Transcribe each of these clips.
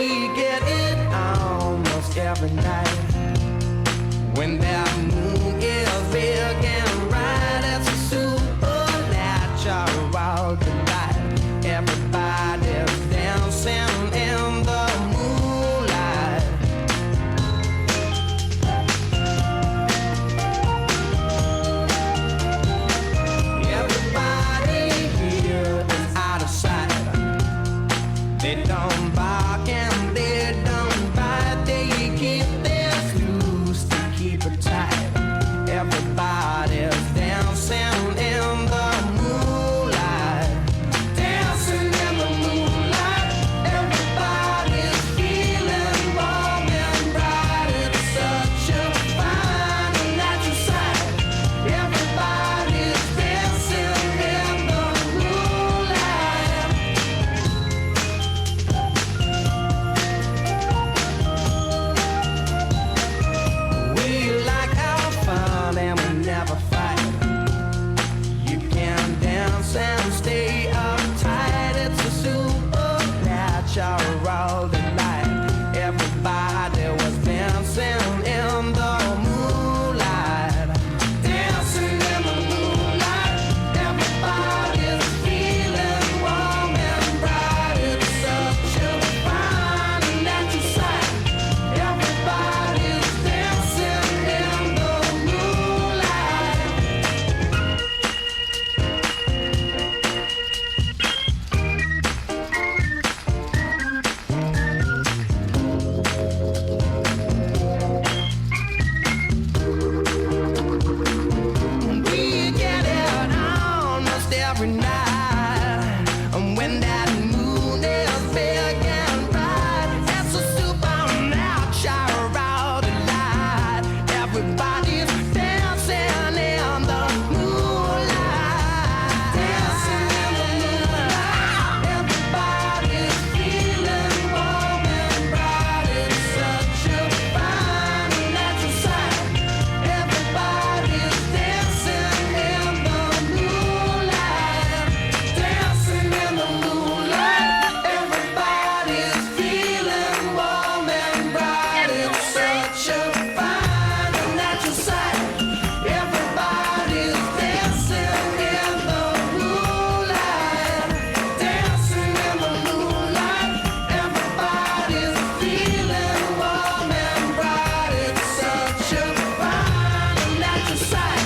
we get it almost every night. When that moon is big and bright, it's a supernatural delight. Everybody's dancing in the moonlight. Everybody here is out of sight. They don't bark and they don't bite. They keep their loose to keep it tight. Everybody's dancing in the moonlight. Dancing in the moonlight. Everybody's feeling warm and bright. It's such a fine and natural sight. Everybody's dancing in the moonlight. We like our fun and we never fight. You can dance and stay uptight. It's a supernatural delight. Everybody was dancing in the moonlight. Dancing in the moonlight. Everybody's feeling warm and bright. It's such a fine and natural sight. Everybody's dancing in the moonlight. We get it almost every night. And when that moon is big and bright, it's a supernatural delight. Everybody's dancing in the moonlight. Dancing in the moonlight. Everybody's feeling warm and bright. It's such a fine and natural sight. Everybody's dancing in the moonlight. Dancing in the moonlight. Everybody's feeling warm and bright. It's such a fine and natural sight. Everybody's dancing in the moonlight. Dancing in the moonlight. Everybody's feeling warm and bright. It's such a fine and natural sight.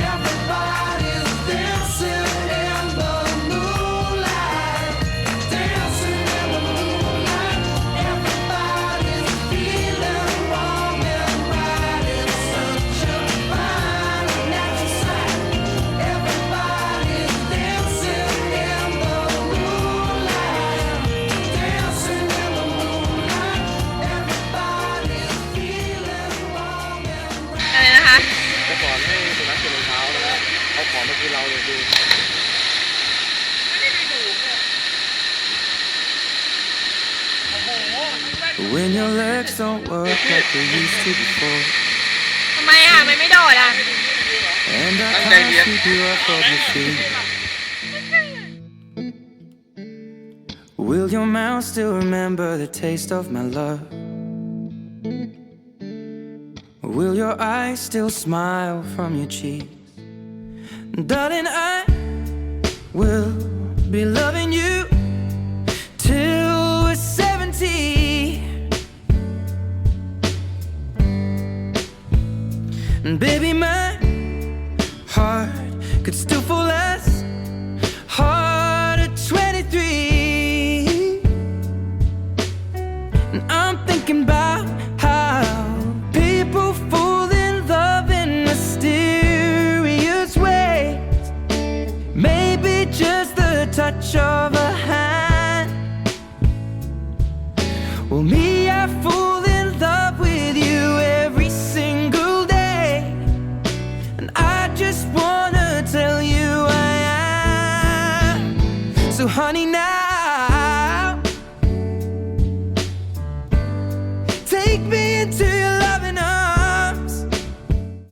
Everybody's dancing in the moonlight. Dancing in the moonlight. Everybody's feeling warm and bright. It's such a fine and natural sight. Everybody's dancing in the moonlight. Dancing in the moonlight. Everybody's feeling warm and bright. อะไรนะคะ จะสอนให้สุนัขกินรองเท้าแล้วเอาของมากินเราเลยดู When your legs don't work like they used to before, ทำไมอ่ะมันไม่โดดอ่ะ and I can't sweep you off of your feet. Will your mouth still remember the taste of my love? Will your eyes still smile from your cheeks? Darling, I will be loving you till we're 70. And baby, my heart could still fall as hard at 23. And I'm thinking about how people fall in love in mysterious ways. Maybe just the touch of a hand. Well, me, I fall